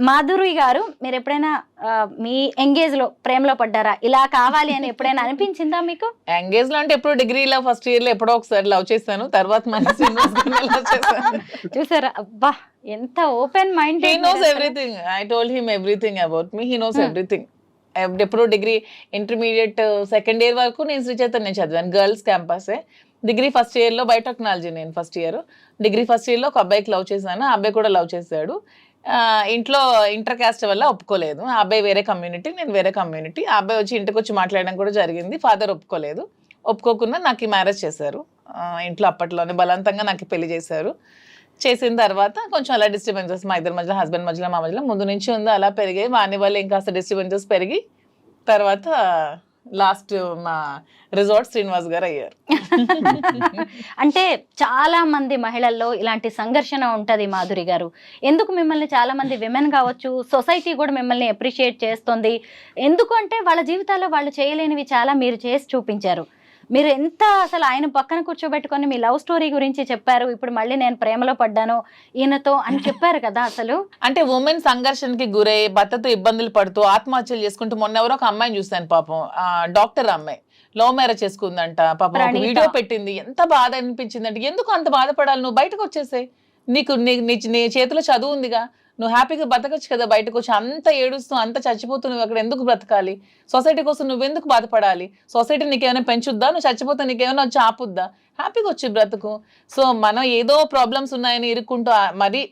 మాధురి గారు, మీరు ఎప్పుడైనా మీ ఎంగేజ్ లో ప్రేమలో పడ్డారా? ఇలా కావాలి అని ఎప్పుడైనా అనిపించిందా మీకు? ఎంగేజ్ లో అంటే ఎప్పుడు డిగ్రీలో ఫస్ట్ ఇయర్ లో ఎప్పుడో ఒకసారి లవ్ చేశాను. తర్వాత మన చూసారా, అబ్బా ఎంత open mind. He knows everything. I told him everything about me. He knows everything. ఎప్పుడు డిగ్రీ ఇంటర్మీడియట్ సెకండ్ ఇయర్ వరకు నేను శ్రీ చైతన్య చదివాను, గర్ల్స్ క్యాంపసే. డిగ్రీ ఫస్ట్ ఇయర్ లో బయోటెక్నాలజీ నేను first year. Degree first year లో ఒక అబ్బాయికి లవ్ చేశాను, ఆ అబ్బాయి కూడా లవ్ చేశాడు. ఇంట్లో ఇంటర్ కాస్ట్ వల్ల ఒప్పుకోలేదు. ఆ అబ్బాయి వేరే కమ్యూనిటీ, నేను వేరే కమ్యూనిటీ. ఆ అబ్బాయి వచ్చి ఇంటికి వచ్చి మాట్లాడడం కూడా జరిగింది. ఫాదర్ ఒప్పుకోలేదు. ఒప్పుకోకుండా నాకు మ్యారేజ్ చేశారు ఇంట్లో. అప్పట్లోనే బలవంతంగా నాకు పెళ్లి చేశారు. చేసిన తర్వాత కొంచెం అలా డిస్టర్బెన్సెస్ మా ఇద్దరి మధ్యలో, హస్బెండ్ మధ్యలో, మా మధ్యలో ముందు నుంచి ఉంది, అలా పెరిగాయి. వాని వల్ల ఇంకాస్త డిస్టర్బెన్సెస్ పెరిగి తర్వాత లాస్ట్ మా రిజార్ట్ శ్రీనివాస్ గారు అయ్యారు. అంటే చాలా మంది మహిళల్లో ఇలాంటి సంఘర్షణ ఉంటది మాధురి గారు. ఎందుకు మిమ్మల్ని చాలా మంది విమెన్ కావచ్చు, సొసైటీ కూడా మిమ్మల్ని అప్రిషియేట్ చేస్తుంది. ఎందుకంటే వాళ్ళ జీవితాల్లో వాళ్ళు చేయలేనివి చాలా మీరు చేసి చూపించారు. మీరు ఎంత అసలు ఆయన పక్కన కూర్చోబెట్టుకొని మీ లవ్ స్టోరీ గురించి చెప్పారు. ఇప్పుడు మళ్ళీ నేను ప్రేమలో పడ్డాను ఈయనతో అని చెప్పారు కదా. అసలు అంటే ఉమెన్ సంఘర్షణకి గురై భర్తతో ఇబ్బందులు పడుతూ ఆత్మహత్యలు చేసుకుంటూ, మొన్న ఎవరో ఒక అమ్మాయిని చూశాను పాపం, డాక్టర్ అమ్మాయి లవ్ మ్యారేజ్ చేసుకుందంట పాపం. ఒక వీడియో పెట్టింది, ఎంత బాధ అనిపించింది అంటే, ఎందుకు అంత బాధపడాలి, నువ్వు బయటకు వచ్చేసాయి, నీకు నీ చేతిలో చదువు ఉందిగా, నువ్వు హ్యాపీగా బతకచ్చు కదా బయటకు వచ్చి. అంత ఏడుస్తూ అంత చచ్చిపోతూ నువ్వు అక్కడ ఎందుకు బ్రతకాలి? సొసైటీ కోసం నువ్వెందుకు బాధపడాలి? సొసైటీ నీకేమైనా పెంచుద్దా? నువ్వు చచ్చిపోతే నీకేమైనా వచ్చి ఆపుద్దా? హ్యాపీగా వచ్చి బ్రతుకు. సో మనం ఏదో ప్రాబ్లమ్స్ ఉన్నాయని ఇరుక్కుంటూ మరి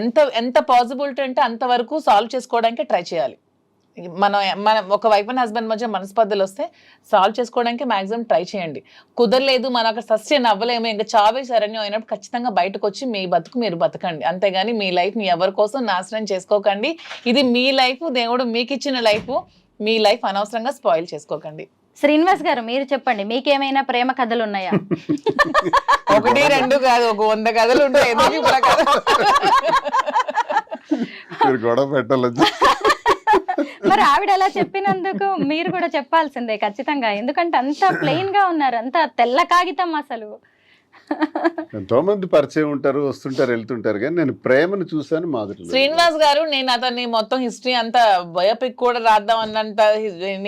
ఎంత పాసిబిలిటీ అంటే అంతవరకు సాల్వ్ చేసుకోవడానికి ట్రై చేయాలి. మన ఒక వైఫ్ అండ్ హస్బెండ్ మధ్య మనస్పర్ధలు వస్తే సాల్వ్ చేసుకోవడానికి మాక్సిమం ట్రై చేయండి. కుదరలేదు, మనం అక్కడ సస్టైన్ అవ్వలేము, ఇంకా చావే శరణ్యం అయినప్పుడు ఖచ్చితంగా బయటకు వచ్చి మీ బతుకు మీరు బతకండి. అంతేగాని మీ లైఫ్ ని ఎవరి కోసం నాశనం చేసుకోకండి. ఇది మీ లైఫ్, దేవుడు మీకు ఇచ్చిన లైఫ్. మీ లైఫ్ అనవసరంగా స్పాయిల్ చేసుకోకండి. శ్రీనివాస్ గారు, మీరు చెప్పండి, మీకేమైనా ప్రేమ కథలు ఉన్నాయా? 1, 2 కాదు, ఒక 100 కథలు ఉంటాయి. గొడవ పెట్టాలి. మరి ఆవిడ అలా చెప్పినందుకు మీరు కూడా చెప్పాల్సిందే ఖచ్చితంగా. ఎందుకంటే అంత ప్లెయిన్ గా ఉన్నారు, అంత తెల్ల కాగితం. అసలు ఎంతో మంది పరిచయం ఉంటారు, వస్తుంటారు, వెళ్తుంటారు, కానీ నేను ప్రేమను చూసాను మాధురి. శ్రీనివాస్ గారు, నేను అతన్ని మొత్తం హిస్టరీ అంతా బయోపిక్ కూడా రాద్దాం అన్నంత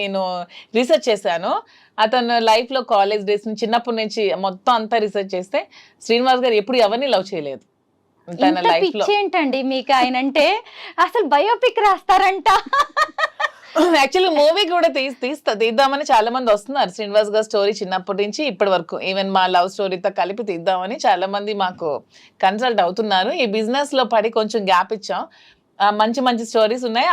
నేను రీసెర్చ్ చేశాను. అతను లైఫ్ లో కాలేజ్ డేస్ నుంచి చిన్నప్పటి నుంచి మొత్తం అంతా రీసెర్చ్ చేస్తే శ్రీనివాస్ గారు ఎప్పుడు ఎవరిని లవ్ చేయలేదు తన లైఫ్ లో. ఏంటండి మీకు ఆయన అంటే? అసలు బయోపిక్ రాస్తారంట. యాక్చువల్లీ మూవీ కూడా తీద్దామని చాలా మంది వస్తున్నారు. శ్రీనివాస్ గారి స్టోరీ చిన్నప్పటి నుంచి ఇప్పటి వరకు, ఈవెన్ మా లవ్ స్టోరీతో కలిపి తీద్దామని చాలా మంది మాకు కన్సల్ట్ అవుతున్నారు. ఈ బిజినెస్ లో పడి కొంచెం గ్యాప్ ఇచ్చాం. మంచి మంచి స్టోరీస్ ఉన్నాయి.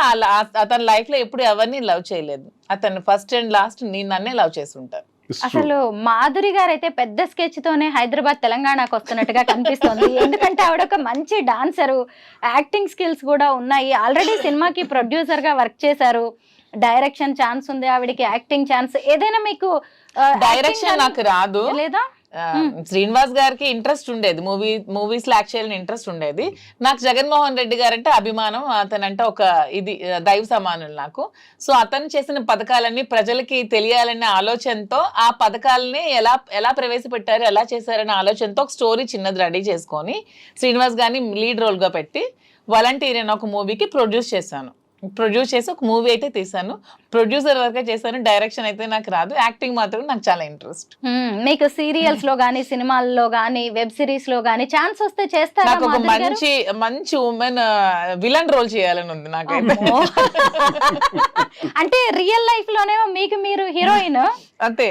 అతని లైఫ్ లో ఎప్పుడు ఎవరిని లవ్ చేయలేదు. అతను ఫస్ట్ అండ్ లాస్ట్ నన్నే లవ్ చేసి ఉంటారు. అసలు మాధురి గారు అయితే పెద్ద స్కెచ్ తోనే హైదరాబాద్ తెలంగాణకు వస్తున్నట్టుగా కనిపిస్తుంది. ఎందుకంటే ఆవిడ ఒక మంచి డాన్సరు, యాక్టింగ్ స్కిల్స్ కూడా ఉన్నాయి. ఆల్రెడీ సినిమాకి ప్రొడ్యూసర్ గా వర్క్ చేశారు. డైరెక్షన్ ఛాన్స్ ఉంది ఆవిడకి, యాక్టింగ్ ఛాన్స్. ఏదైనా మీకు డైరెక్షన్ నాకు రాదు లేదా? శ్రీనివాస్ గారికి ఇంట్రెస్ట్ ఉండేది, మూవీస్ లో యాక్ట్ చేయాలని ఇంట్రెస్ట్ ఉండేది. నాకు జగన్మోహన్ రెడ్డి గారు అంటే అభిమానం. అతనంటే ఒక ఇది దైవ సమానులు నాకు. సో అతను చేసిన పథకాలన్నీ ప్రజలకి తెలియాలనే ఆలోచనతో, ఆ పథకాలని ఎలా ప్రవేశపెట్టారు, ఎలా చేశారనే ఆలోచనతో ఒక స్టోరీ చిన్నది రెడీ చేసుకొని శ్రీనివాస్ గారిని లీడ్ రోల్ గా పెట్టి వాలంటీర్ అనే ఒక మూవీకి ప్రొడ్యూస్ చేసి ఒక మూవీ అయితే తీసాను. ప్రొడ్యూసర్ వర్క్ చేశాను. డైరెక్షన్ అయితే నాకు రాదు. యాక్టింగ్ మాత్రం నాకు చాలా ఇంట్రెస్ట్. మీకు సీరియల్స్ లో గానీ, సినిమాల్లో గానీ, వెబ్ సిరీస్ లో గానీ ఛాన్స్ వస్తే చేస్తారా? నాకు ఒక మంచి ఉమెన్ విలన్ రోల్ చేయాలని ఉంది నాకైతే. అంటే రియల్ లైఫ్ లోనేమో మీకు మీరు హీరోయిన్, అంతే.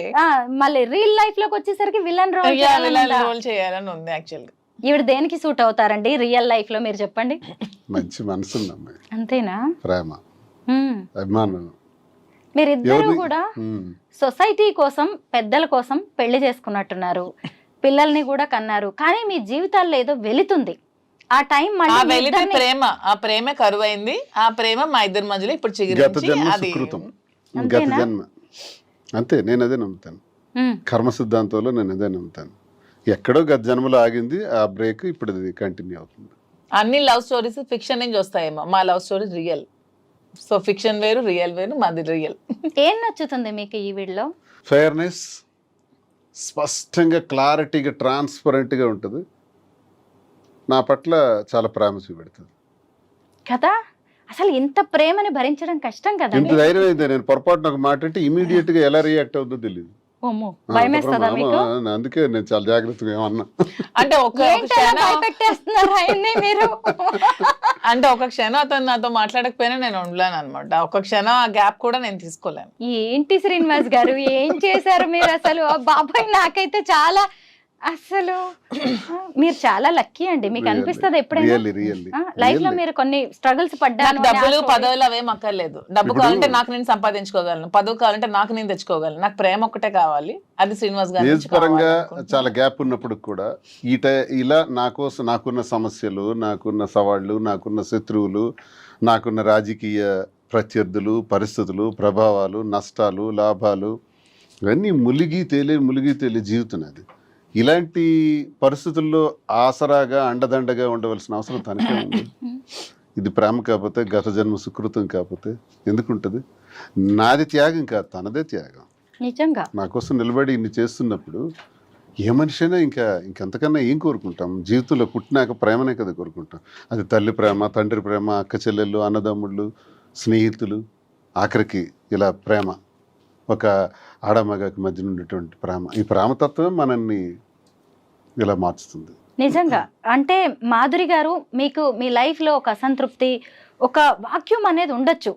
మళ్ళీ రియల్ లైఫ్ లోకి వచ్చేసరికి విలన్ రోల్ చేయాలని ఉంది. యాక్చువల్గా ఈవిడ దేనికి సూట్ అవుతారండి రియల్ లైఫ్ లో, మీరు చెప్పండి. మంచి మనసు అమ్మాయి, అంతేనా? ప్రేమ, అభిమానం. మీరిద్దరూ కూడా సొసైటీ కోసం, పెద్దల కోసం పెళ్లి చేసుకున్నట్టున్నారు, పిల్లల్ని కూడా కన్నారు. కానీ మీ జీవితాల్లో ఏదో వెళుతుంది. ఆ టైం ప్రేమ కరువైంది. ఆ ప్రేమ మా ఇద్దరి మధ్యలో ఇప్పుడు గత జన్మ. అంతే, నేను అదే నమ్ముతాను. కర్మ సిద్ధాంతంలో నేను అదే నమ్ముతాను. ఎక్కడో గత జన్మలో ఆగింది, ఆ బ్రేక్ ఇప్పుడు కంటిన్యూ అవుతుంది. అన్ని లవ్ స్టోరీస్ ఫిక్షన్ నుంచి వస్తాయేమో, మా love story real. So fiction వేరు, రియల్ వేరు, మాది రియల్. ఏం నచ్చుతుంది మీకు ఈ వీడియోలో? ఫెయిర్నెస్, స్పష్టంగా, క్లారిటీగా, ట్రాన్స్పరెంట్గా ఉంటుంది. నా పట్ల చాలా ప్రేమ చూపెడుతుంది కదా. అసలు ఇంత ప్రేమని భరించడం కష్టం ఇంత కదండి. ధైర్యం అయితే నేను పొరపాటున ఒక మాట అంటే ఇమీడియట్ గా ఎలా రియాక్ట్ అవుతుందో తెలియదు. ఓమో, భయమేస్తుందా మీకు? అందుకే నేను చాలా జాగ్రత్తగా ఏమన్నా. అంటే ఒక ఏంటలా భయపెట్టేస్తున్నారు ఆయన్ని మీరు? అంటే ఒక క్షణం అతను నాతో మాట్లాడకపోయినా నేను ఉండలేను అనమాట. ఒక క్షణం ఆ గ్యాప్ కూడా నేను తీసుకోలేను. ఏంటి శ్రీనివాస్ గారు, ఏం చేశారు మీరు అసలు? బాబాయ్, నాకైతే చాలా అసలు మీరు చాలా లక్కీ అండి. మీకు అనిపిస్తుంది ఎప్పుడైనా రియల్లీ లైఫ్ లో మీరు కొన్ని స్ట్రగుల్స్ పడ్డాను అని డబ్బులు ఆశ- పదవులు అవేం అక్కర్లేదు. డబ్బు కావాలంటే నాకు నేను సంపాదించుకోగలను, పదవి కావాలంటే నాకు నేను తెచ్చుకోగలను. నాకు ప్రేమ ఒక్కటే కావాలి, అది శ్రీనివాస్ గారి ఏజ్ నుంచి పరంగా కావాలనుకుంటున్నాను. చాలా గ్యాప్ ఉన్నప్పుడు కూడా ఇలా నా కోసం నాకున్న సమస్యలు, నాకున్న సవాళ్ళు, నాకున్న శత్రువులు, నాకున్న రాజకీయ ప్రత్యర్థులు, పరిస్థితులు, ప్రభావాలు, నష్టాలు, లాభాలు ఇవన్నీ ములిగి తేలి జీవితం అది. ఇలాంటి పరిస్థితుల్లో ఆసరాగా అండదండగా ఉండవలసిన అవసరం తనకే ఉంది. ఇది ప్రేమ కాకపోతే, గత జన్మ సుకృతం కాకపోతే ఎందుకుంటది? నాది త్యాగం కాదు, తనదే త్యాగం. నిజంగా నా కోసం నిలబడి ఇన్ని చేస్తున్నప్పుడు ఏ మనిషి అయినా ఇంకంతకన్నా ఏం కోరుకుంటాం? జీవితంలో పుట్టినాక ప్రేమనే కదా కోరుకుంటాం. అది తల్లి ప్రేమ, తండ్రి ప్రేమ, అక్క చెల్లెళ్ళు, అన్నదమ్ముళ్ళు, స్నేహితులు, ఆఖరికి ఇలా ప్రేమ, ఒక ఆడమగకి మధ్య ఉన్నటువంటి ప్రేమ. ఈ ప్రేమతత్వమే మనల్ని ఇలా మార్చుతుంది. నిజంగా. అంటే మాధురి గారు, మీకు మీ లైఫ్ లో ఒక అసంతృప్తి, ఒక వాక్యూమ్ అనేది ఉండొచ్చు.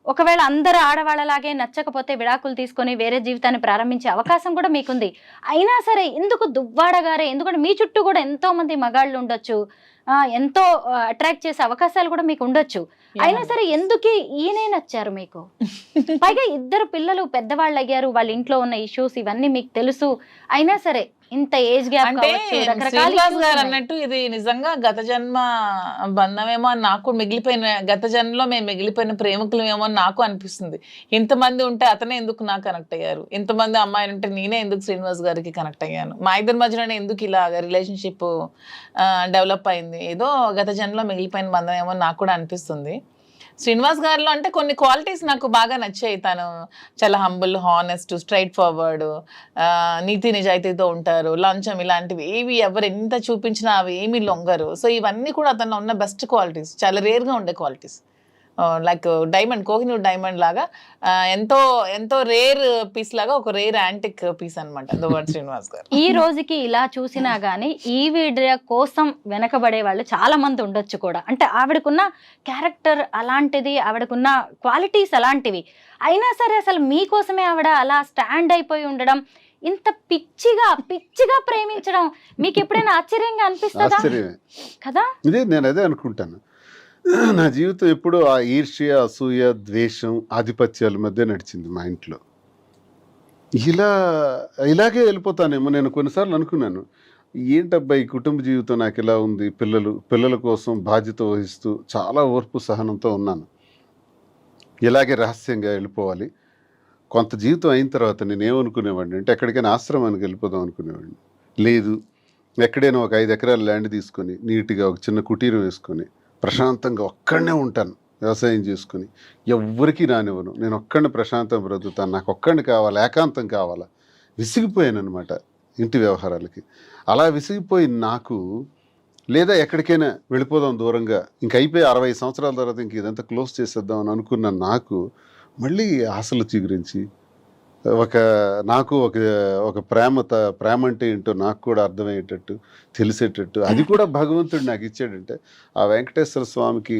ఒకవేళ అందరు ఆడవాళ్ళలాగే నచ్చకపోతే విడాకులు తీసుకొని వేరే జీవితాన్ని ప్రారంభించే అవకాశం కూడా మీకుంది. అయినా సరే ఎందుకు దువ్వాడగారే? ఎందుకంటే మీ చుట్టూ కూడా ఎంతో మంది మగాళ్ళు ఉండొచ్చు, ఎంతో అట్రాక్ట్ చేసే అవకాశాలు కూడా మీకు ఉండొచ్చు. అయినా సరే ఎందుకు ఈయనే నచ్చారు మీకు? పైగా ఇద్దరు పిల్లలు పెద్దవాళ్ళు అయ్యారు, వాళ్ళ ఇంట్లో ఉన్న ఇష్యూస్ ఇవన్నీ మీకు తెలుసు. అయినా సరే ఇంత ఏజ్ గ్యాప్ అంటే రకరకాల శ్రీనివాస్ issues గారు ఉన్నాయి. అన్నట్టు ఇది నిజంగా గత జన్మ బంధమేమో అని నాకు మిగిలిపోయిన, గత జన్మలో మేము మిగిలిపోయిన ప్రేమికులమేమో అని నాకు అనిపిస్తుంది. ఇంతమంది ఉంటే అతనే ఎందుకు నాకు కనెక్ట్ అయ్యారు, ఇంతమంది అమ్మాయిలు ఉంటే నేనే ఎందుకు శ్రీనివాస్ గారికి కనెక్ట్ అయ్యాను, మా ఇద్దరి మధ్యలోనే ఎందుకు ఇలాగ రిలేషన్షిప్ డెవలప్ అయింది, ఏదో గత జన్మలో మిగిలిపోయిన బంధం ఏమో నాకు కూడా అనిపిస్తుంది. శ్రీనివాస్ గారిలో అంటే కొన్ని క్వాలిటీస్ నాకు బాగా నచ్చాయి. తను చాలా హంబుల్, హానెస్ట్, స్ట్రైట్ ఫార్వర్డ్, నీతి నిజాయితీతో ఉంటారు. లంచం ఇలాంటివి ఏవి ఎవరు ఎంత చూపించినా అవి ఏమీ లొంగరు. సో ఇవన్నీ కూడా అతను ఉన్న బెస్ట్ క్వాలిటీస్, చాలా రేర్గా ఉండే qualities. Like diamond, Kohinoor diamond లాగా ఎంతో ఎంతో రేర్ పీస్ లాగా, ఒక రేర్ యాంటిక్ పీస్ అనమాట దువ్వాడ శ్రీనివాస్ గారు. ఈ రోజుకి ఇలా చూసినా గానీ ఈ వీడియో కోసం వెనకబడే వాళ్ళు చాలా మంది ఉండొచ్చు కూడా. అంటే ఆవిడకున్న క్యారెక్టర్ అలాంటిది, ఆవిడకున్న క్వాలిటీస్ అలాంటివి. అయినా సరే అసలు మీకోసమే ఆవిడ అలా స్టాండ్ అయిపోయి ఉండడం, ఇంత పిచ్చిగా ప్రేమించడం మీకు ఎప్పుడైనా ఆశ్చర్యంగా అనిపిస్తుందా? ఆశ్చర్యమే కదా. ఇదే నేను అదే అనుకుంటాను. నా జీవితం ఎప్పుడూ ఆ ఈర్ష్య, అసూయ, ద్వేషం, ఆధిపత్యాల మధ్య నడిచింది మా ఇంట్లో. ఇలాగే వెళ్ళిపోతానేమో. నేను కొన్నిసార్లు అనుకున్నాను, ఏంటబ్బా ఈ కుటుంబ జీవితం నాకు ఇలా ఉంది. పిల్లల కోసం బాధ్యత వహిస్తూ చాలా ఓర్పు సహనంతో ఉన్నాను. ఇలాగే రహస్యంగా వెళ్ళిపోవాలి. కొంత జీవితం అయిన తర్వాత నేను ఏమనుకునేవాడిని అంటే ఎక్కడికైనా ఆశ్రమానికి వెళ్ళిపోదాం అనుకునేవాడిని. లేదు, ఎక్కడైనా ఒక 5 ఎకరాల ల్యాండ్ తీసుకొని నీట్గా ఒక చిన్న కుటీరం వేసుకొని ప్రశాంతంగా ఒక్కడనే ఉంటాను, వ్యవసాయం చేసుకుని ఎవ్వరికీ రానివ్వను. నేను ఒక్కడిని ప్రశాంతం బ్రతుకుతాను, నాకు ఒక్కడిని కావాలి, ఏకాంతం కావాలా. విసిగిపోయాను అనమాట ఇంటి వ్యవహారాలకి. అలా విసిగిపోయి నాకు, లేదా ఎక్కడికైనా వెళ్ళిపోదాం దూరంగా, ఇంక అయిపోయి 60 సంవత్సరాల తర్వాత ఇంక ఇదంతా క్లోజ్ చేసేద్దాం అని అనుకున్న నాకు మళ్ళీ ఆశలు చిగురించి నాకు ఒక ప్రేమ అంటే ఏంటో నాకు కూడా అర్థమయ్యేటట్టు, తెలిసేటట్టు, అది కూడా భగవంతుడు నాకు ఇచ్చాడంటే ఆ వెంకటేశ్వర స్వామికి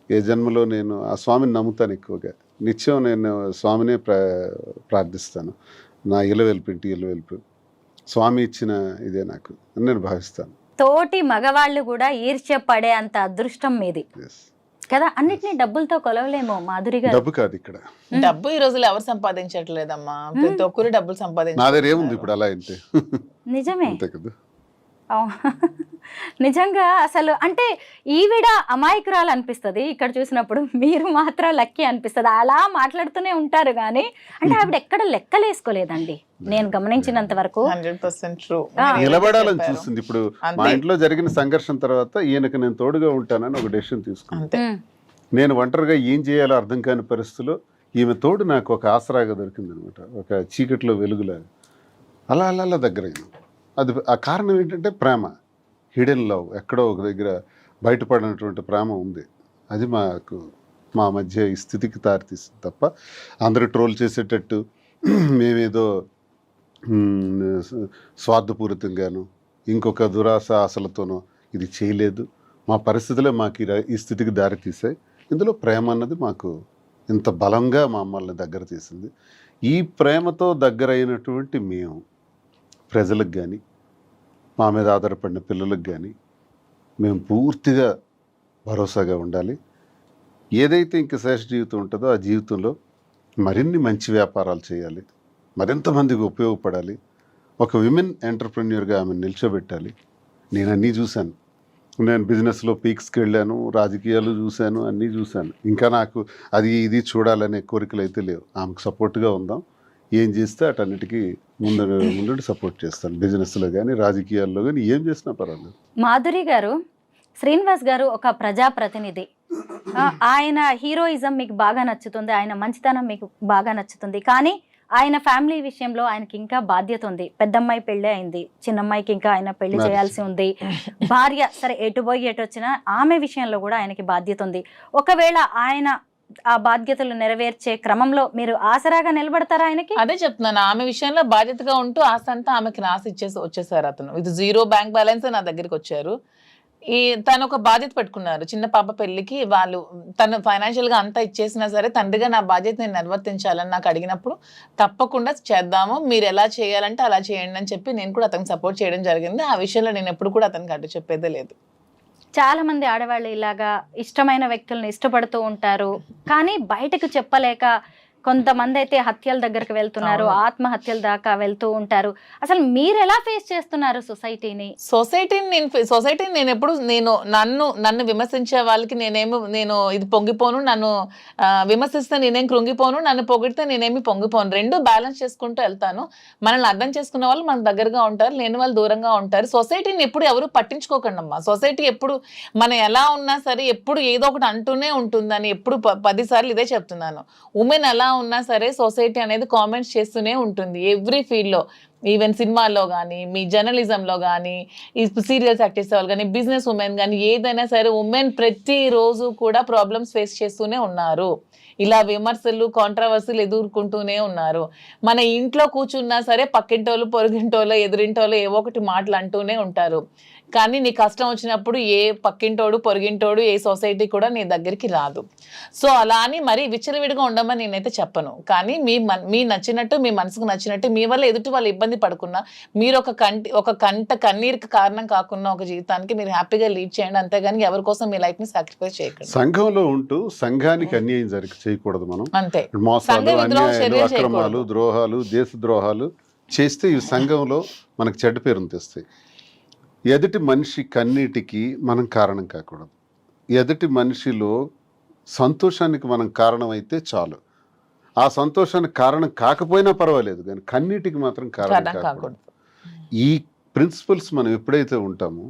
ఏ జన్మలో నేను ఆ స్వామిని నమ్ముతాను ఎక్కువగా. నిత్యం నేను స్వామినే ప్రార్థిస్తాను. నా ఇలవెల్పు స్వామి ఇచ్చిన ఇదే నాకు అని నేను భావిస్తాను. తోటి మగవాళ్ళు కూడా ఈర్ష్య పడే అంత అదృష్టం మీది కదా. అన్నిటినీ డబ్బులతో కొలవలేమో మాధురి గారు. డబ్బు కాదు ఇక్కడ. డబ్బు ఈ రోజుల్లో ఎవరు సంపాదించట్లేదమ్మా, ప్రతి ఒక్కరు డబ్బులు నా దగ్గర ఏముంది ఇప్పుడు అలా అయితే. నిజమే అంతే కదా. నిజంగా అసలు అంటే ఈవిడ అమాయకురాలు అనిపిస్తుంది ఇక్కడ చూసినప్పుడు, మీరు మాత్రం లక్కీ అనిపిస్తుంది. అలా మాట్లాడుతూనే ఉంటారు కానీ అంటే ఆవిడ ఎక్కడ లెక్కలేసుకోలేదండి నేను గమనించినంత వరకు. 100% ట్రూ. నిలబడాలని చూస్తుంది. ఇప్పుడు మా ఇంట్లో జరిగిన సంఘర్షణ తర్వాత ఈయనకు నేను తోడుగా ఉంటానని ఒక డెసిషన్ తీసుకున్నాను. నేను ఒంటరిగా ఏం చేయాలో అర్థం కాని పరిస్థితిలో ఈమె తోడు నాకు ఒక ఆసరాగా దొరికింది అనమాట, ఒక చీకట్లో వెలుగులాగా. అలా దగ్గరైంది. అది ఆ కారణం ఏంటంటే ప్రేమ, హిడెన్ లవ్. ఎక్కడో ఒక దగ్గర బయటపడినటువంటి ప్రేమ ఉంది. అది మాకు మా మధ్య ఈ స్థితికి దారితీసింది తప్ప అందరూ ట్రోల్ చేసేటట్టు మేమేదో స్వార్థపూరితంగాను ఇంకొక దురాశ ఆశలతోనో ఇది చేయలేదు. మా పరిస్థితులే మాకు ఈ స్థితికి దారితీసాయి. ఇందులో ప్రేమ అన్నది మాకు ఇంత బలంగా మమ్మల్ని దగ్గర తీసింది. ఈ ప్రేమతో దగ్గరైనటువంటి మేము ప్రజలకు కానీ మా మీద ఆధారపడిన పిల్లలకు కానీ మేము పూర్తిగా భరోసాగా ఉండాలి. ఏదైతే ఇంక శేష జీవితం ఉంటుందో ఆ జీవితంలో మరిన్ని మంచి వ్యాపారాలు చేయాలి, మరింత మందికి ఉపయోగపడాలి, ఒక విమెన్ ఎంటర్ప్రెన్యూర్గా ఆమె నిల్చోబెట్టాలి. నేను అన్నీ చూశాను. నేను బిజినెస్లో పీక్స్కి వెళ్ళాను, రాజకీయాలు చూశాను, అన్నీ చూశాను. ఇంకా నాకు అది ఇది చూడాలనే కోరికలు అయితే లేవు. ఆమెకు సపోర్ట్గా ఉందాం, ఏం చేస్తే అటన్నిటికీ ముందు సపోర్ట్ చేస్తాను. బిజినెస్లో కానీ రాజకీయాల్లో కానీ ఏం చేసినా పర్వాలేదు. మాధురి గారు, శ్రీనివాస్ గారు ఒక ప్రజాప్రతినిధి. ఆయన హీరోయిజం మీకు బాగా నచ్చుతుంది, ఆయన మంచితనం మీకు బాగా నచ్చుతుంది. కానీ ఆయన ఫ్యామిలీ విషయంలో ఆయనకి ఇంకా బాధ్యత ఉంది. పెద్దమ్మాయి పెళ్ళి అయింది, చిన్నమ్మాయికి ఇంకా ఆయన పెళ్లి చేయాల్సి ఉంది. భార్య సరే ఎటు పోయి ఎటు వచ్చినా ఆమె విషయంలో కూడా ఆయనకి బాధ్యత ఉంది. ఒకవేళ ఆయన ఆ బాధ్యతలు నెరవేర్చే క్రమంలో మీరు ఆసరాగా నిలబడతారా ఆయనకి? అదే చెప్తున్నాను, ఆమె విషయంలో బాధ్యతగా ఉంటూ ఆశ అంతా ఆమెకి రాసి వచ్చేసారు. అతను ఇది 0 బ్యాంక్ బ్యాలెన్స్ నా దగ్గరికి వచ్చారు. తను ఒక బాధ్యత పెట్టుకున్నారు. చిన్న పాప పెళ్లికి వాళ్ళు తను ఫైనాన్షియల్ గా అంతా ఇచ్చేసినా సరే తండ్రిగా నా బాధ్యత నేను నిర్వర్తించాలని నాకు అడిగినప్పుడు తప్పకుండా చేద్దాము, మీరు ఎలా చేయాలంటే అలా చేయండి అని చెప్పి నేను కూడా అతనికి సపోర్ట్ చేయడం జరిగింది. ఆ విషయంలో నేను ఎప్పుడు కూడా అతనికి అడ్డు చెప్పేదే లేదు. చాలా మంది ఆడవాళ్ళు ఇలాగా ఇష్టమైన వ్యక్తులను ఇష్టపడుతూ ఉంటారు, కానీ బయటకు చెప్పలేక కొంతమంది అయితే హత్యల దగ్గరకు వెళ్తున్నారు, ఆత్మహత్యల దాకా వెళ్తూ ఉంటారు. అసలు మీరు ఎలా ఫేస్ చేస్తున్నారు సొసైటీని? సొసైటీని నేను ఎప్పుడు నన్ను విమర్శించే వాళ్ళకి నేను ఇది పొంగిపోను, నన్ను విమర్శిస్తే నేనేం కృంగిపోను, నన్ను పొగిడితే నేనేమి పొంగిపోను. రెండు బ్యాలెన్స్ చేసుకుంటూ వెళ్తాను. మనల్ని అర్థం చేసుకున్న వాళ్ళు మన దగ్గరగా ఉంటారు, లేని వాళ్ళు దూరంగా ఉంటారు. సొసైటీని ఎప్పుడు ఎవరు పట్టించుకోకండి అమ్మా. సొసైటీ ఎప్పుడు మనం ఎలా ఉన్నా సరే ఎప్పుడు ఏదో ఒకటి అంటూనే ఉంటుందని ఎప్పుడు 10 సార్లు ఇదే చెప్తున్నాను. ఉమెన్ ఎలా ఉన్నా సరే సొసైటీ అనేది కామెంట్స్ చేస్తూనే ఉంటుంది ఎవ్రీ ఫీల్డ్లో. ఈవెన్ సినిమాల్లో కానీ, మీ జర్నలిజంలో కానీ, ఈ సీరియల్స్ యాక్ట్ చేసే వాళ్ళు కానీ, బిజినెస్ ఉమెన్ కానీ, ఏదైనా సరే ఉమెన్ ప్రతిరోజు కూడా ప్రాబ్లమ్స్ ఫేస్ చేస్తూనే ఉన్నారు. ఇలా విమర్శలు, కాంట్రవర్సీలు ఎదుర్కొంటూనే ఉన్నారు. మన ఇంట్లో కూర్చున్నా సరే పక్కింటోళ్ళు, పొరుగింటోళ్ళు, ఎదురింటోళ్ళు ఏవో ఒకటి మాటలు అంటూనే ఉంటారు. కానీ నీ కష్టం వచ్చినప్పుడు ఏ పక్కింటోడు, పొరుగింటోడు, ఏ సొసైటీ కూడా నీ దగ్గరికి రాదు. సో అలా అని మరీ విచ్చలవిడిగా ఉండమని నేనైతే చెప్పను. కానీ మీ నచ్చినట్టు, మీ మనసుకు నచ్చినట్టు, మీ వల్ల ఎదుటి వాళ్ళు ఇబ్బంది పడకున్నా, మీరు ఒక కంట కన్నీరుకి కారణం కాకుండా ఒక జీవితానికి మీరు హ్యాపీగా లీడ్ చేయండి. అంతేగాని ఎవరి కోసం మీ లైఫ్ ని సాక్రిఫైస్ చేయకండి. సంఘంలో ఉంటూ సంఘానికి అన్యాయం చేయకూడదు. మనం అంతే. మోసాలు, అన్యాయాలు, అక్రమాలు, ద్రోహాలు, దేశ ద్రోహాలు చేస్తే ఈ సంఘంలో మనకు చెడ్డ పేరును తెస్తాయి. ఎదుటి మనిషి కన్నీటికి మనం కారణం కాకూడదు. ఎదుటి మనిషిలో సంతోషానికి మనం కారణమైతే చాలు. ఆ సంతోషానికి కారణం కాకపోయినా పర్వాలేదు, కానీ కన్నీటికి మాత్రం కారణం కాకూడదు. ఈ ప్రిన్సిపల్స్ మనం ఎప్పుడైతే ఉంటామో,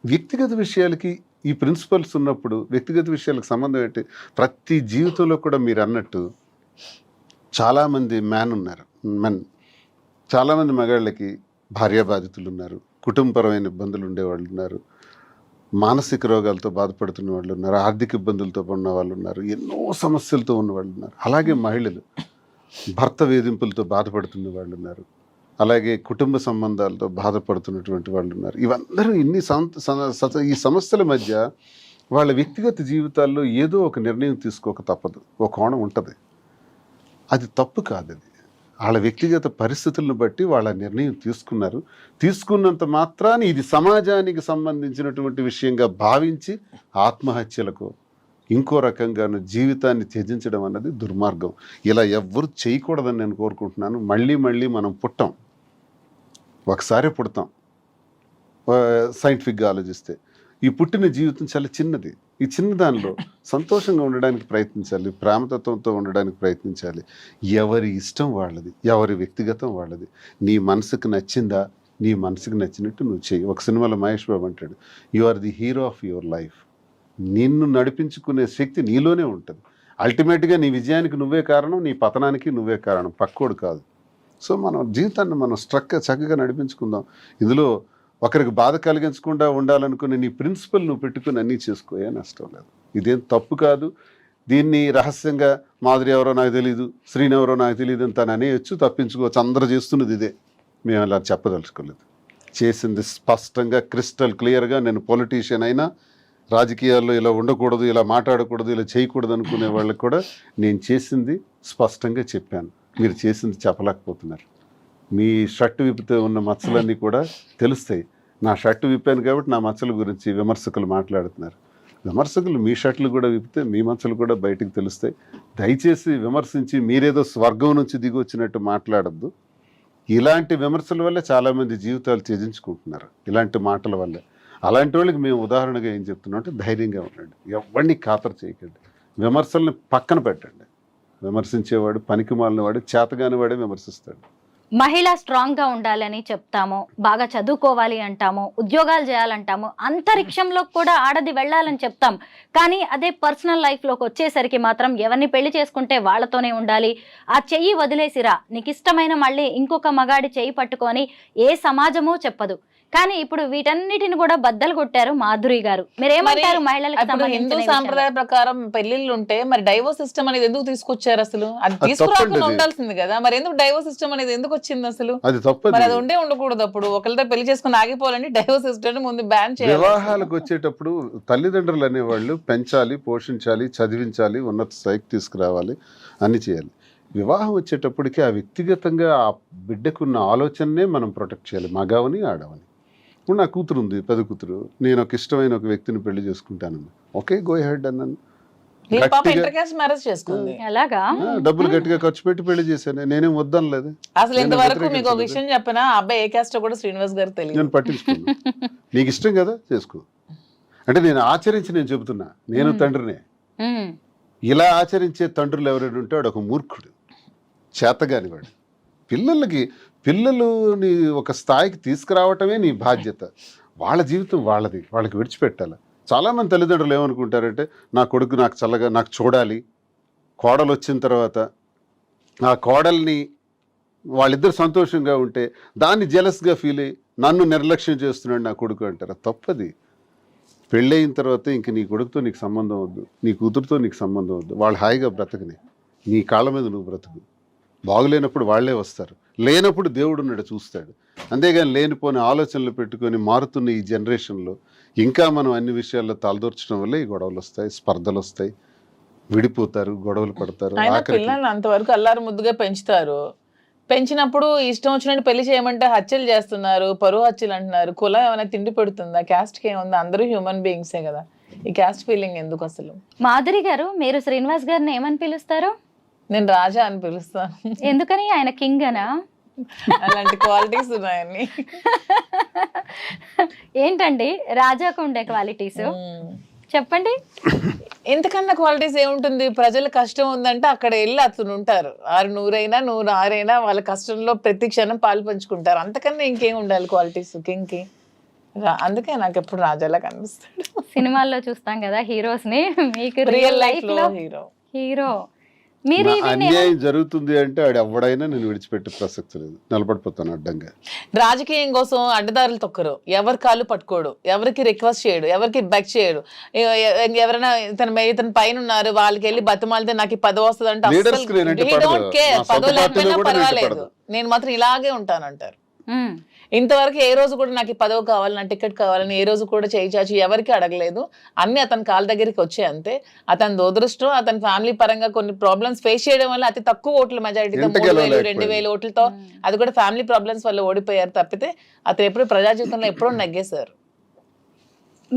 వ్యక్తిగత విషయాలకి ఈ ప్రిన్సిపల్స్ ఉన్నప్పుడు వ్యక్తిగత విషయాలకు సంబంధం ఏంటి? ప్రతి జీవితంలో కూడా మీరు అన్నట్టు చాలామంది మెన్, చాలామంది మగాళ్ళకి భార్యాబాధితులు ఉన్నారు, కుటుంబపరమైన ఇబ్బందులు ఉండేవాళ్ళు ఉన్నారు, మానసిక రోగాలతో బాధపడుతున్న వాళ్ళు ఉన్నారు, ఆర్థిక ఇబ్బందులతో ఉన్న వాళ్ళు ఉన్నారు, ఎన్నో సమస్యలతో ఉన్న వాళ్ళు ఉన్నారు. అలాగే మహిళలు భర్త వేధింపులతో బాధపడుతున్న వాళ్ళు ఉన్నారు, అలాగే కుటుంబ సంబంధాలతో బాధపడుతున్నటువంటి వాళ్ళు ఉన్నారు. ఇవందరూ ఈ సమస్యల మధ్య వాళ్ళ వ్యక్తిగత జీవితాల్లో ఏదో ఒక నిర్ణయం తీసుకోక తప్పదు. ఒక కోణం ఉంటుంది, అది తప్పు కాదు. అది వాళ్ళ వ్యక్తిగత పరిస్థితులను బట్టి వాళ్ళ నిర్ణయం తీసుకున్నారు. తీసుకున్నంత మాత్రాన్ని ఇది సమాజానికి సంబంధించినటువంటి విషయంగా భావించి ఆత్మహత్యలకు ఇంకో రకంగాను జీవితాన్ని త్యజించడం అన్నది దుర్మార్గం. ఇలా ఎవ్వరు చేయకూడదని నేను కోరుకుంటున్నాను. మళ్ళీ మనం పుట్టాం, ఒకసారి పుడతాం. సైంటిఫిక్గా ఆలోచిస్తే ఈ పుట్టిన జీవితం చాలా చిన్నది. ఈ చిన్న దానిలో సంతోషంగా ఉండడానికి ప్రయత్నించాలి, ప్రేమతత్వంతో ఉండడానికి ప్రయత్నించాలి. ఎవరి ఇష్టం వాళ్ళది, ఎవరి వ్యక్తిగతం వాళ్ళది. నీ మనసుకు నచ్చిందా, నీ మనసుకు నచ్చినట్టు నువ్వు చెయ్యి. ఒక సినిమాలో మహేష్ బాబు అంటాడు, you are the hero of your life. నిన్ను నడిపించుకునే శక్తి నీలోనే ఉంటుంది. అల్టిమేట్గా నీ విజయానికి నువ్వే కారణం, నీ పతనానికి నువ్వే కారణం, పక్కోడు కాదు. సో మనం జీవితాన్ని మనం చక్కగా నడిపించుకుందాం. ఇందులో ఒకరికి బాధ కలిగించకుండా ఉండాలనుకునే నీ ప్రిన్సిపల్ నువ్వు పెట్టుకుని అన్నీ చేసుకోయా, నష్టం లేదు. ఇదేం తప్పు కాదు. దీన్ని రహస్యంగా మాధురి ఎవరో నాకు తెలియదు, శ్రీని ఎవరో నాకు తెలియదు అని తను అనేయచ్చు, తప్పించుకోవచ్చు. అందరూ చేస్తున్నది ఇదే. మేము అలా చెప్పదలుచుకోలేదు. చేసింది స్పష్టంగా క్రిస్టల్ క్లియర్గా. నేను పొలిటీషియన్ అయినా రాజకీయాల్లో ఇలా ఉండకూడదు, ఇలా మాట్లాడకూడదు, ఇలా చేయకూడదు అనుకునే వాళ్ళకి కూడా నేను చేసింది స్పష్టంగా చెప్పాను. మీరు చేసింది చెప్పలేకపోతున్నారు. మీ షర్టు విప్పితే ఉన్న మచ్చలన్నీ కూడా తెలుస్తాయి. నా షర్టు విప్పాను కాబట్టి నా మచ్చల గురించి విమర్శకులు మాట్లాడుతున్నారు. విమర్శకులు మీ షర్ట్లు కూడా విప్పితే మీ మచ్చలు కూడా బయటకు తెలుస్తాయి. దయచేసి విమర్శించి మీరేదో స్వర్గం నుంచి దిగి వచ్చినట్టు మాట్లాడద్దు. ఇలాంటి విమర్శల వల్ల చాలామంది జీవితాలు త్యజించుకుంటున్నారు, ఇలాంటి మాటల వల్ల. అలాంటి వాళ్ళకి మేము ఉదాహరణగా ఏం చెప్తున్నాం అంటే ధైర్యంగా ఉండండి, ఎవరిని ఖాతరు చేయకండి, విమర్శల్ని పక్కన పెట్టండి. విమర్శించేవాడు పనికి మాలినవాడు, చేతగాని వాడే విమర్శిస్తాడు. మహిళ స్ట్రాంగ్ గా ఉండాలని చెప్తాము, బాగా చదువుకోవాలి అంటాము, ఉద్యోగాలు చేయాలంటాము, అంతరిక్షంలో కూడా ఆడది వెళ్ళాలని చెప్తాం. కానీ అదే పర్సనల్ లైఫ్ లోకి వచ్చేసరికి మాత్రం ఎవరిని పెళ్లి చేసుకుంటే వాళ్ళతోనే ఉండాలి, ఆ చెయ్యి వదిలేసిరా, నీకు ఇష్టమైన మళ్ళీ ఇంకొక మగాడి చెయ్యి పట్టుకొని ఏ సమాజమూ చెప్పదు. కానీ ఇప్పుడు వీటన్నిటిని కూడా బద్దలు కొట్టారు మాధురి గారు. మీరేమంటారు మహిళలకు హిందూ సంబంధించిన సాంప్రదాయ ప్రకారం పెళ్లిళ్ళు ఉంటే మరి డైవోర్స్ సిస్టమ్ అనేది ఎందుకు తీసుకొచ్చారు అసలు? అది తీసుకురాకుండా ఉండాల్సింది కదా, మరి ఎందుకు డైవోర్స్ సిస్టమ్ అనేది ఎందుకు వచ్చింది అసలు? అది తప్పదు. మరి అది ఉండకూడదు. అప్పుడు ఒకరితో పెళ్లి చేసుకుని ఆగిపోవాలని డైవోర్స్ సిస్టమ్ ముందు బ్యాన్ చేయాలి. వివాహాలకు వచ్చేటప్పుడు తల్లిదండ్రులు అనేవాళ్ళు పెంచాలి, పోషించాలి, చదివించాలి, ఉన్నత స్థాయికి తీసుకురావాలి, అన్ని చేయాలి. వివాహం వచ్చేటప్పటికి ఆ వ్యక్తిగతంగా ఆ బిడ్డకున్న ఆలోచననే మనం ప్రొటెక్ట్ చేయాలి, మగవని ఆడవని. ఇప్పుడు నా కూతురు ఉంది, పెద్ద కూతురు. నేను ఒక ఇష్టమైన ఒక వ్యక్తిని పెళ్లి చేసుకుంటాను, ఓకే గో హెడ్ అన్నాను. మ్యారేజ్ చేసుకుంది. ఎలాగా డబ్బులు గట్టిగా ఖర్చు పెట్టి పెళ్లి చేశాను, నేనేం వద్దనలేదు. అసలు ఇంతవరకు మీకు ఒక విషయం చెప్పినా, అబ్బాయి ఏ క్యాస్ట్ కూడా శ్రీనివాస్ గారు తెలియదు. నేను పట్టించుకున్నాను. నీకు ఇష్టం కదా చేసుకో అంటే నేను ఆచరించి నేను చెబుతున్నా, నేను తండ్రినే. ఇలా ఆచరించే తండ్రులు ఎవరైనా ఉంటే వాడు ఒక మూర్ఖుడు, చేతగాని వాడు. పిల్లలని ఒక స్థాయికి తీసుకురావటమే నీ బాధ్యత. వాళ్ళ జీవితం వాళ్ళది, వాళ్ళకి విడిచిపెట్టాలి. చాలామంది తల్లిదండ్రులు ఏమనుకుంటారంటే నా కొడుకు నాకు చల్లగా నాకు చూడాలి, కోడలు వచ్చిన తర్వాత ఆ కోడల్ని వాళ్ళిద్దరు సంతోషంగా ఉంటే దాన్ని జెలస్గా ఫీల్ అయ్యి నన్ను నిర్లక్ష్యం చేస్తున్నాడు నా కొడుకు అంటారు. తప్పది. పెళ్ళయిన తర్వాత ఇంక నీ కొడుకుతో నీకు సంబంధం వద్దు, నీ కూతురుతో నీకు సంబంధం వద్దు. వాళ్ళు హాయిగా బ్రతకని, నీ కాళ్ళ మీద నువ్వు బ్రతుకు. బాగులేనప్పుడు వాళ్ళే వస్తారు, లేనప్పుడు దేవుడు ఉన్నాడు చూస్తాడు. అంతేగాని లేనిపోని ఆలోచనలు పెట్టుకొని మారుతున్న ఈ జనరేషన్లో ఇంకా మనం అన్ని విషయాల్లో తలదూర్చడం వల్ల ఈ గొడవలు వస్తాయి, స్పర్ధలు వస్తాయి, విడిపోతారు, గొడవలు పడతారు. పిల్లల్ని అంతవరకు అల్లారు ముద్దుగా పెంచుతారు. పెంచినప్పుడు ఇష్టం వచ్చినట్టు పెళ్లి చేయమంటే హత్యలు చేస్తున్నారు, పరువు హత్యలు అంటున్నారు. కులం ఏమైనా తిండి పెడుతుందా? క్యాస్ట్కి ఏముందా? అందరూ హ్యూమన్ బీయింగ్సే కదా. ఈ క్యాస్ట్ ఫీలింగ్ ఎందుకు అసలు? మాధురి గారు, మీరు శ్రీనివాస్ గారిని ఏమని పిలుస్తారు? నేను రాజా అని పిలుస్తాను. ఎందుకని? ఆయన కింగ్ అనా? అలాంటి క్వాలిటీస్ ఉన్నాయని. ఏంటండి రాజాకు ఉండే క్వాలిటీస్ చెప్పండి. ఎంతకన్నా క్వాలిటీస్ ఏముంటుంది? ప్రజల కష్టం ఉందంటే అక్కడ వెళ్ళి అతను ఉంటారు. 100 106 వాళ్ళ కష్టంలో ప్రతి క్షణం పాలు పంచుకుంటారు. అంతకన్నా ఇంకేం ఉండాలి క్వాలిటీస్ కింగ్కి? అందుకే నాకు ఎప్పుడు రాజాలా కనిపిస్తాడు. సినిమాల్లో చూస్తాం కదా హీరోస్ ని, మీకు రియల్ లైఫ్ లో హీరో. అన్యాయం జరుగుతుంది అంటే ఆడు ఎవడైనా నేను విడిచిపెట్టే ప్రసక్తి లేదు, నిలబడిపోతాను అడ్డంగా. రాజకీయం కోసం అడ్డదారులు తొక్కరు, ఎవరి కాళ్ళు పట్టుకోడు, ఎవరికి రిక్వెస్ట్ చేయడు, ఎవరికి బెక్ చేయడు. ఎవరైనా ఇతని పైన ఉన్నారు వాళ్ళకి వెళ్ళి బతిమాలితే నాకు 10 వస్తుంది అంటే పదో లేకపోయినా పర్వాలేదు, నేను మాత్రం ఇలాగే ఉంటానంటారు. ఇంతవరకు ఏ రోజు కూడా నాకు 10 కావాలి, నా టికెట్ కావాలని ఏ రోజు కూడా చేయి చాచి ఎవరికి అడగలేదు. అన్ని అతని కాళ్ళ దగ్గరికి వచ్చాయి అంతే. అతని దురదృష్టం, అతని ఫ్యామిలీ పరంగా కొన్ని ప్రాబ్లమ్స్ ఫేస్ చేయడం వల్ల అతి తక్కువ ఓట్ల మెజారిటీతో 3000 2000 ఓట్లతో, అది కూడా ఫ్యామిలీ ప్రాబ్లమ్స్ వల్ల ఓడిపోయారు తప్పితే అతను ఎప్పుడు ప్రజా జీవితంలో ఎప్పుడూ నెగ్గేశారు.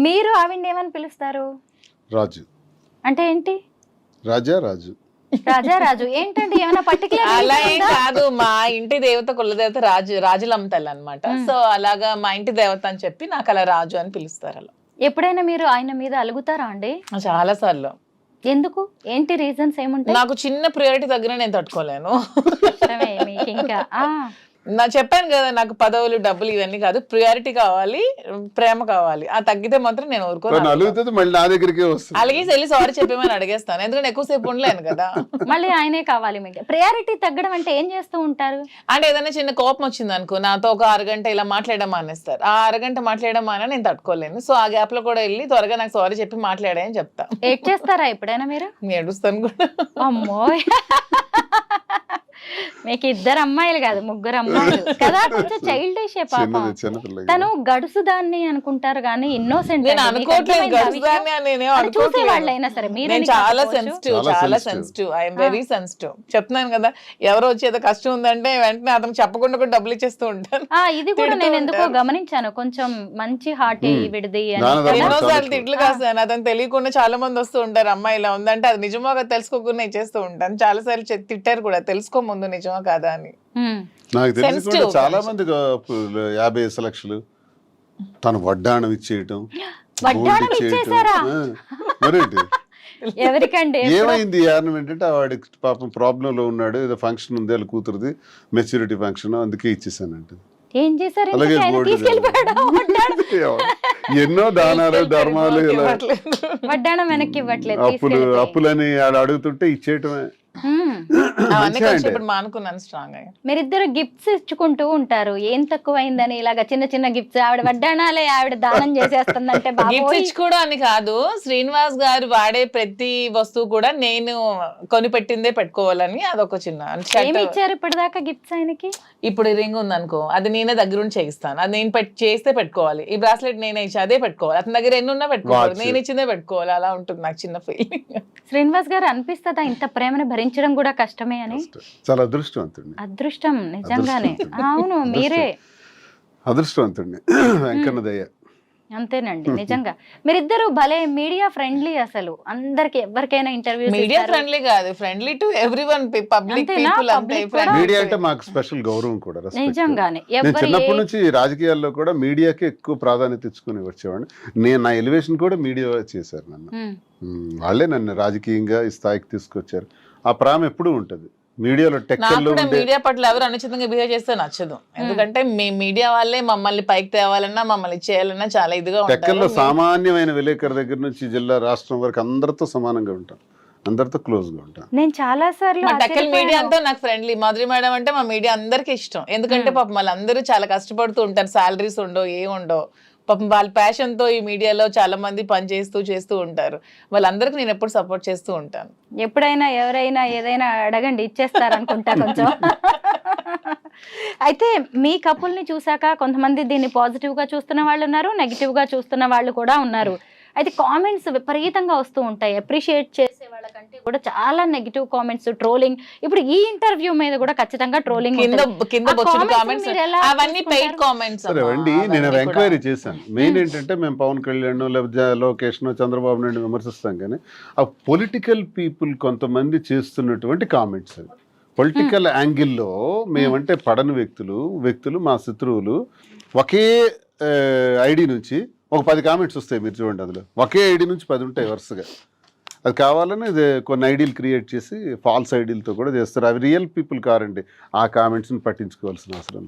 మీరు ఆవిడ ఏమని పిలుస్తారు? రాజు అంటే ఏంటి? రాజు రాజు ఏంటండి? ఏమైనా పర్టికులర్? అలా ఏం కాదు, మా ఇంటి దేవత కులదేవత రాజులమ్మతల్లి అన్నమాట. సో అలాగా మా ఇంటి దేవత అని చెప్పి నాకు అలా రాజు అని పిలుస్తారు. అలా ఎప్పుడైనా మీరు ఆయన మీద అలుగుతారా అండి? చాలా సార్లు. ఎందుకు? ఏంటి రీజన్స్ ఏముంటాయి? నాకు చిన్న ప్రియారిటీ దగ్గర నేను తట్టుకోలేను. ఇంకా నా చెప్పాను కదా, నాకు పదవులు డబ్బులు ఇవన్నీ కాదు, ప్రియారిటీ కావాలి, ప్రేమ కావాలి. ఆ తగ్గితే మాత్రం నేను తను ఊరుకోను. అలుగుతుంది మళ్ళీ నా దగ్గరికే వస్తుంది. అలాగేసి వెళ్ళి సారీ చెప్పేమని అడిగేస్తాను, ఎందుకంటే ఎక్కువసేపు ఉండలేను కదా. మళ్ళీ ఆయనే కావాలి మీకు. ప్రయారిటీ తగ్గడం అంటే ఏం చేస్తూ ఉంటారు? అంటే ఏదైనా చిన్న కోపం వచ్చింది అనుకో, నాతో ఒక అరగంట ఇలా మాట్లాడడం మానేస్తారు. ఆ అరగంట మాట్లాడడం మానే నేను తట్టుకోలేను. సో ఆ గ్యాప్ లో కూడా వెళ్ళి త్వరగా నాకు సారీ చెప్పి మాట్లాడాయని చెప్తా. ఏడ్ చేస్తారా ఎప్పుడైనా మీరు? ఏడుస్తాను కూడా. అమ్మో, మీకు 2 అమ్మాయిలు కాదు 3 అమ్మాయిలు కదా, కొంచెం చైల్డిష్ పాపం. చిన్నపిల్ల తను గడుసు దాన్ని అనుకుంటారు కానీ ఇన్నోసెంట్. నేను అనుకోవట్లేదు గడుపుదాన్ని అని, నేనేం చూసే అనుకోవట్లేదు. వాళ్ళైనా సరే మీరు నేను చాలా సెన్సిటివ్, చాలా సెన్సిటివ్, ఐఎమ్ వెరీ సెన్సిటివ్. చెప్తున్నాను కదా, ఎవరో వచ్చి ఏదో కష్టం ఉందంటే వెంటనే అతను చెప్పకుండా కూడా డబ్బులు ఇచ్చేస్తూ ఉంటాను. ఇది కూడా నేను ఎందుకో గమనించాను, కొంచెం మంచి హార్ట్ విడిది అని నాన్న కదా. ఎన్నోసార్లు తిట్లు కాస్తాను, అతను తెలియకుండా చాలా మంది వస్తూ ఉంటారు, అమ్మాయి ఇలా ఉందంటే అది నిజమో కదా తెలుసుకోకుండా ఇచ్చేస్తూ ఉంటాను. చాలా సార్లు తిట్టారు కూడా, తెలుసుకో ముందు నిజమో కాదా అని. నాకు తెలిసి Sensitive కూడా చాలా మంది 50 లక్షలు తను వడ్డాణం ఇచ్చేయటం, వడ్డాణం gold ఇచ్చేయటం. ఇచ్చేసారా? మరేంటి ఎవరికండి? ఏమైంది కారణం ఏంటంటే వాడికి పాపం ప్రాబ్లం లో ఉన్నాడు, ఏదో ఫంక్షన్ ఉంది వాళ్ళ కూతురుది, మెచ్యూరిటీ ఫంక్షన్, అందుకే ఇచ్చేసానంట. ఏం చేశారు? అలాగే ఆయన gold తీసుకెళ్ళిపోయాడా వడ్డాణం? ఎన్నో దానాలు ధర్మాలు ఇలా వడ్డాణం వెనక్కి ఇవ్వట్లేదు, తీసుకెళ్ళిపోయి. అప్పులని వాళ్ళు అడుగుతుంటే ఇచ్చేయటమే. అవన్నీ కొంచెం ఇప్పుడు మానుకున్నాను స్ట్రాంగ్ గా. మీరిద్దరు గిఫ్ట్స్ ఇచ్చుకుంటూ ఉంటారు, ఏం తక్కువైందని ఇలాగా చిన్న చిన్న గిఫ్ట్స్. ఆవిడ వడ్డాణాలే ఆవిడ దానం చేసేస్తుందంటే గిఫ్ట్స్ బాబోయ్. ఇచ్చుకోవడం అని కాదు, శ్రీనివాస్ గారు వాడే ప్రతి వస్తువు కూడా నేను కొనిపెట్టిందే పెట్టుకోవాలని అదొక చిన్న ఏమి ఇచ్చారు ఇప్పటిదాకా గిఫ్ట్స్ ఆయనకి? ఇప్పుడు రింగ్ ఉంది అనుకో, అది నేనే దగ్గరుండి చేయిస్తాను, అది నేను చేస్తే పెట్టుకోవాలి. ఈ బ్రాస్లెట్ నేనే ఇచ్చి అదే పెట్టుకోవాలి, అతని దగ్గర ఎన్ని ఉన్నా పెట్టుకోవాలి, నేను ఇచ్చిందే పెట్టుకోవాలి. అలా ఉంటుంది నాకు చిన్న ఫీలింగ్. శ్రీనివాస్ గారు అనిపిస్తుందా ఇంత ప్రేమను భరించడం కూడా కష్టమే అని? చాలా అదృష్టవంతుడిని. అదృష్టం నిజంగానే. అవును, మీరే అదృష్టవంతుడిని, వెంకన్న దయ్య. అంతేనండి నిజంగా. మీరిద్దరు భలే మీడియా ఫ్రెండ్లీ, అసలు అందరికి ఎవరికైనా ఇంటర్వ్యూ. మీడియా ఫ్రెండ్లీ కాదు, ఫ్రెండ్లీ టు ఎవ్రీవన్, పబ్లిక్ అంతేనా? పీపుల్ అంతే. Public కూడా? మీడియా అంటే మాకు స్పెషల్ గౌరవం కూడా, respect. నిజంగానే నేను ఎవరి చిన్నప్పటి నుంచి రాజకీయాల్లో కూడా మీడియాకి ఎక్కువ ప్రాధాన్యత ఇచ్చుకుని వచ్చేవాడిని. నేను నా ఎలివేషన్ కూడా మీడియా చేశారు నన్ను. వాళ్ళే నన్ను రాజకీయంగా ఈ స్థాయికి తీసుకొచ్చారు. ఆ ప్రేమ ఎప్పుడూ ఉంటది మీడియాలో. టెక్కల్లో మీడియా పట్ల ఎవరు అనుచితంగా బిహేవ్ చేస్తే నచ్చదు, ఎందుకంటే మీ మీడియా వాళ్ళే మమ్మల్ని పైకి తేవాలన్నా మమ్మల్ని చేయాలన్నా చాలా ఇదిగా టెక్కల్లో ఉంటారు. సామాన్యమైన విలేకరు దగ్గర నుంచి జిల్లా రాష్ట్రం వరకు అందరితో సమానంగా ఉంటాం, అందరితో క్లోజ్ గా ఉంటాం. నేను చాలా సార్లు మా టెక్కల్ మీడియా అంతా నాకు ఫ్రెండ్లీ. మాధురి మేడం అంటే మా మీడియా అందరికి ఇష్టం, ఎందుకంటే పాపం వాళ్ళందరూ చాలా కష్టపడుతూ ఉంటారు, సాలరీస్ ఉండవు, ఏ ఉండవు. పాపం వాళ్ళ ప్యాషన్ తో ఈ మీడియాలో చాలా మంది పని చేస్తూ ఉంటారు. వాళ్ళందరికీ నేను ఎప్పుడు సపోర్ట్ చేస్తూ ఉంటాను. ఎప్పుడైనా ఎవరైనా ఏదైనా అడగండి, ఇచ్చేస్తారనుకుంటా కొంచెం. అయితే మీ కపుల్ని చూసాక కొంతమంది దీన్ని పాజిటివ్ గా చూస్తున్న వాళ్ళు ఉన్నారు, నెగిటివ్ గా చూస్తున్న వాళ్ళు కూడా ఉన్నారు. అయితే కామెంట్స్ విపరీతంగా వస్తూ ఉంటాయి, అప్రిషియేట్ చేసే వాళ్ళకంటే కూడా చాలా నెగిటివ్ కామెంట్స్, ట్రోలింగ్. ఇప్పుడు ఈ ఇంటర్వ్యూ మీద కూడా ఖచ్చితంగా ట్రోలింగ్. కింద బొచ్చిన కామెంట్స్ అవన్నీ పెయిడ్ కామెంట్స్. సరే అండి, నేను ఎంక్వైరీ చేశాను. మెయిన్ ఏంటంటే మేము పవన్ కళ్యాణ్ లేకపోతే లోకేష్ చంద్రబాబు నాయుడు విమర్శిస్తాం, కానీ ఆ పొలిటికల్ పీపుల్ కొంతమంది చేస్తున్నటువంటి కామెంట్స్ అవి పొలిటికల్ యాంగిల్లో మేమంటే పడని వ్యక్తులు మా శత్రువులు ఒకే ఐడి నుంచి ఒక 10 కామెంట్స్ వస్తాయి, మీరు చూడండి. అందులో ఒకే ఐడి నుంచి 10 ఉంటాయి వరుసగా. అది కావాలని ఇది కొన్ని ఐడీలు క్రియేట్ చేసి ఫాల్స్ ఐడీలతో కూడా చేస్తారు. అవి రియల్ పీపుల్ కారండి, ఆ కామెంట్స్ని పట్టించుకోవాల్సిన అవసరం లేదు.